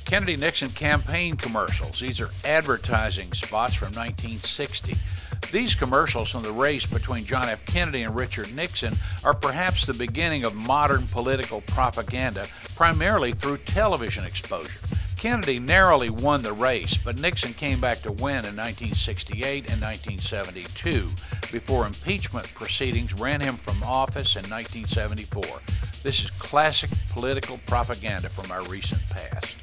Kennedy-Nixon campaign commercials. These are advertising spots from 1960. These commercials from the race between John F. Kennedy and Richard Nixon are perhaps the beginning of modern political propaganda, primarily through television exposure. Kennedy narrowly won the race, but Nixon came back to win in 1968 and 1972 before impeachment proceedings ran him from office in 1974. This is classic political propaganda from our recent past.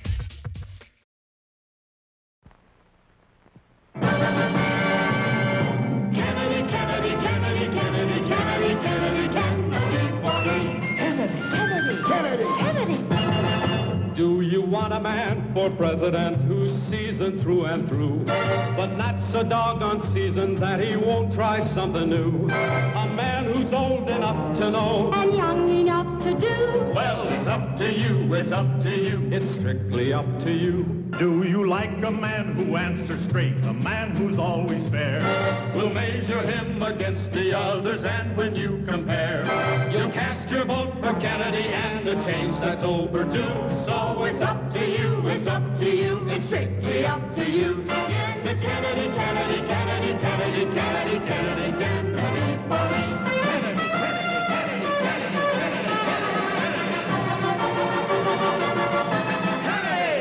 Do you want a man for president who's seasoned through and through, but not so doggone seasoned that he won't try something new? A man who's old enough to know and young enough to do. Well, it's up to you, it's up to you, it's strictly up to you. Do you like a man who answers straight, a man who's always fair? We'll measure him against the others, and when you compare, you'll cast your vote for Kennedy and a change that's overdue. So it's up to you, it's up to you, it's strictly up to you. Yes, it's Kennedy, Kennedy, Kennedy, Kennedy, Kennedy, Kennedy, Kennedy for me. Kennedy, Kennedy, Kennedy, Kennedy, Kennedy, Kennedy.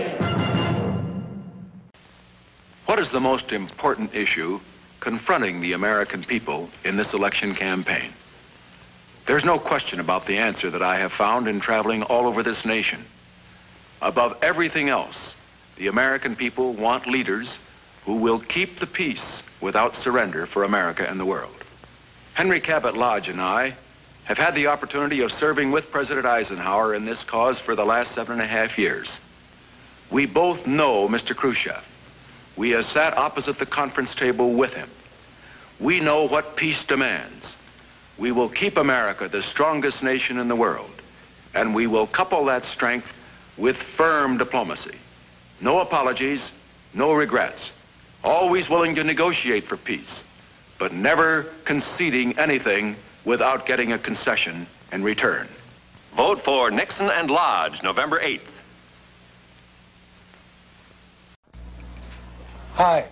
What is the most important issue confronting the American people in this election campaign? There's no question about the answer that I have found in traveling all over this nation. Above everything else, the American people want leaders who will keep the peace without surrender for America and the world. Henry Cabot Lodge and I have had the opportunity of serving with President Eisenhower in this cause for the last 7.5 years. We both know Mr. Khrushchev. We have sat opposite the conference table with him. We know what peace demands. We will keep America the strongest nation in the world, and we will couple that strength with firm diplomacy. No apologies, no regrets. Always willing to negotiate for peace, but never conceding anything without getting a concession in return. Vote for Nixon and Lodge, November 8th. Hi,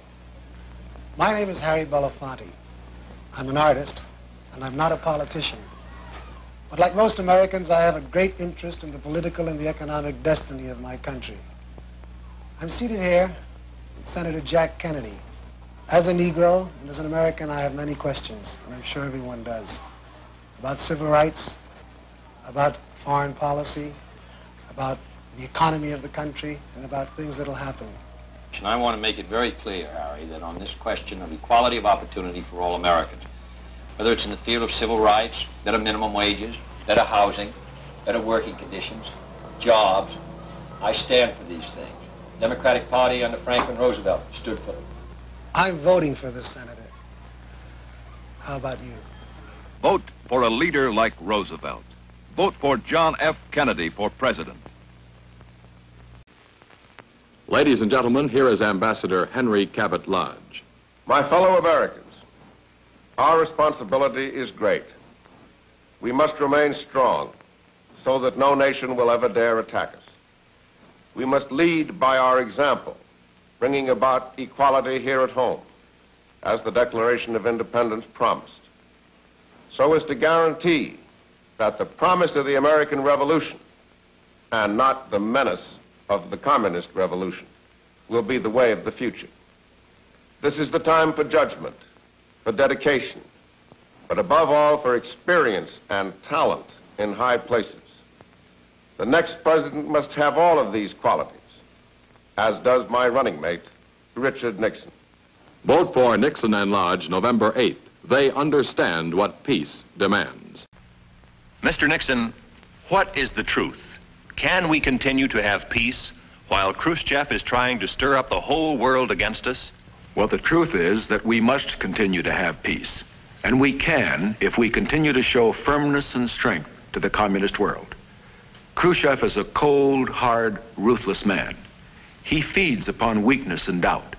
my name is Harry Belafonte. I'm an artist, and I'm not a politician. But like most Americans, I have a great interest in the political and the economic destiny of my country. I'm seated here with Senator Jack Kennedy. As a Negro and as an American, I have many questions, and I'm sure everyone does, about civil rights, about foreign policy, about the economy of the country, and about things that'll happen. And I want to make it very clear, Harry, that on this question of equality of opportunity for all Americans, whether it's in the field of civil rights, better minimum wages, better housing, better working conditions, jobs, I stand for these things. The Democratic Party under Franklin Roosevelt stood for them. I'm voting for this, Senator. How about you? Vote for a leader like Roosevelt. Vote for John F. Kennedy for president. Ladies and gentlemen, here is Ambassador Henry Cabot Lodge. My fellow Americans, our responsibility is great. We must remain strong so that no nation will ever dare attack us. We must lead by our example, bringing about equality here at home, as the Declaration of Independence promised, so as to guarantee that the promise of the American Revolution, and not the menace of the Communist Revolution, will be the way of the future. This is the time for judgment, for dedication, but above all for experience and talent in high places. The next president must have all of these qualities, as does my running mate, Richard Nixon. Vote for Nixon and Lodge November 8th. They understand what peace demands. Mr. Nixon, what is the truth? Can we continue to have peace while Khrushchev is trying to stir up the whole world against us? Well, the truth is that we must continue to have peace. And we can if we continue to show firmness and strength to the communist world. Khrushchev is a cold, hard, ruthless man. He feeds upon weakness and doubt.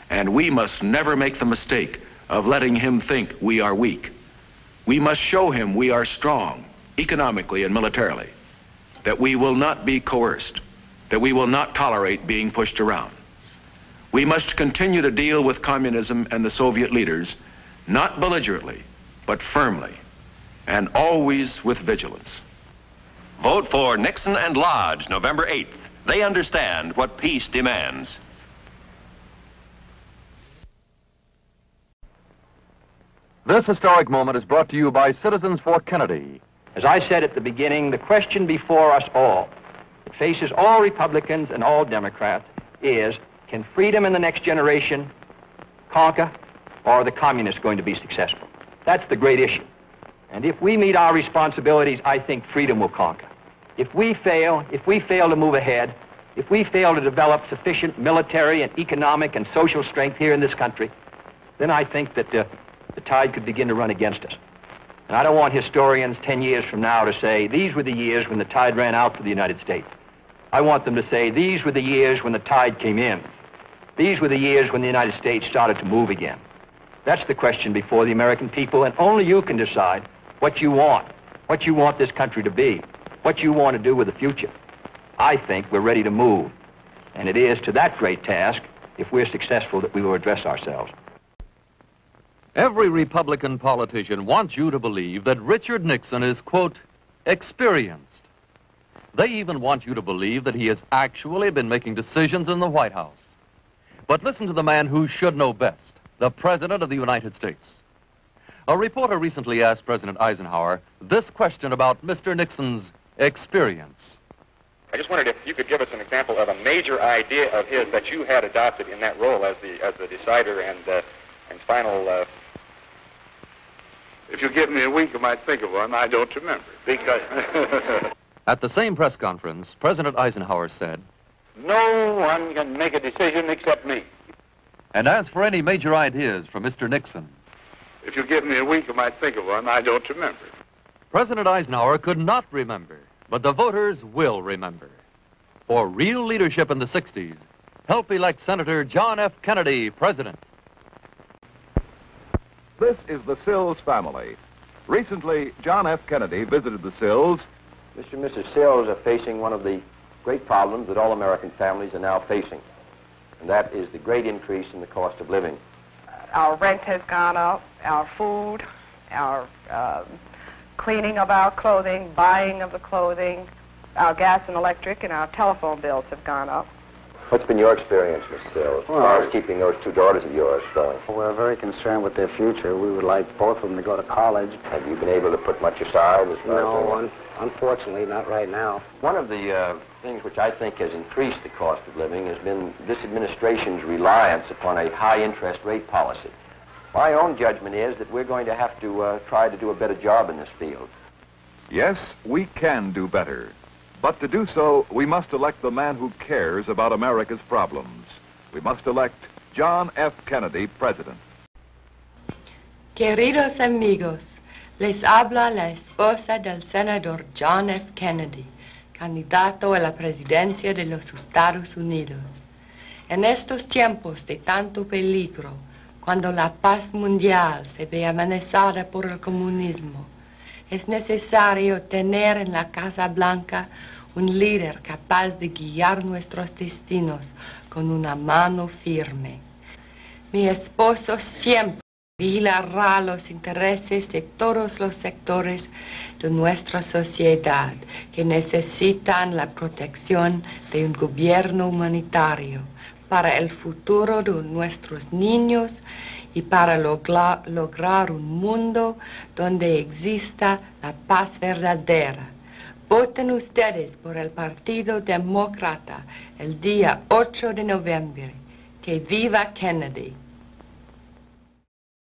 And we must never make the mistake of letting him think we are weak. We must show him we are strong, economically and militarily, that we will not be coerced, that we will not tolerate being pushed around. We must continue to deal with communism and the Soviet leaders, not belligerently, but firmly, and always with vigilance. Vote for Nixon and Lodge, November 8th. They understand what peace demands. This historic moment is brought to you by Citizens for Kennedy. As I said at the beginning, the question before us all, that faces all Republicans and all Democrats, is, can freedom in the next generation conquer, or are the communists going to be successful? That's the great issue. And if we meet our responsibilities, I think freedom will conquer. If we fail to move ahead, if we fail to develop sufficient military and economic and social strength here in this country, then I think that the tide could begin to run against us. And I don't want historians 10 years from now to say, these were the years when the tide ran out for the United States. I want them to say, these were the years when the tide came in. These were the years when the United States started to move again. That's the question before the American people, and only you can decide what you want this country to be, what you want to do with the future. I think we're ready to move, and it is to that great task, if we're successful, that we will address ourselves. Every Republican politician wants you to believe that Richard Nixon is, quote, experienced. They even want you to believe that he has actually been making decisions in the White House. But listen to the man who should know best, the President of the United States. A reporter recently asked President Eisenhower this question about Mr. Nixon's experience. I just wondered if you could give us an example of a major idea of his that you had adopted in that role as the decider and final. If you give me a week, I might think of one. I don't remember. Because At the same press conference, President Eisenhower said, no one can make a decision except me. and as for any major ideas from Mr. Nixon, If you give me a week, I might think of one. I don't remember. President Eisenhower could not remember, but the voters will remember. For real leadership in the 60s, help elect Senator John F. Kennedy president. This is the Sills family. Recently, John F. Kennedy visited the Sills. Mr. and Mrs. Sills are facing one of the great problems that all American families are now facing, and that is the great increase in the cost of living. Our rent has gone up, our food, our cleaning of our clothing, buying of the clothing, our gas and electric and our telephone bills have gone up. What's been your experience, Mrs. Sills, as far as keeping those two daughters of yours going? We're very concerned with their future. We would like both of them to go to college. Have you been able to put much aside? No, unfortunately, not right now. One of the things which I think has increased the cost of living has been this administration's reliance upon a high-interest rate policy. My own judgment is that we're going to have to try to do a better job in this field. Yes, we can do better. But to do so, we must elect the man who cares about America's problems. We must elect John F. Kennedy president. Queridos amigos, les habla la esposa del senador John F. Kennedy, candidato a la presidencia de los Estados Unidos. En estos tiempos de tanto peligro, cuando la paz mundial se ve amenazada por el comunismo, es necesario tener en la Casa Blanca un líder capaz de guiar nuestros destinos con una mano firme. Mi esposo siempre vigilará los intereses de todos los sectores de nuestra sociedad que necesitan la protección de un gobierno humanitario para el futuro de nuestros niños y para lograr un mundo donde exista la paz verdadera. Voten ustedes por el Partido Demócrata el día 8 de noviembre. Que viva Kennedy.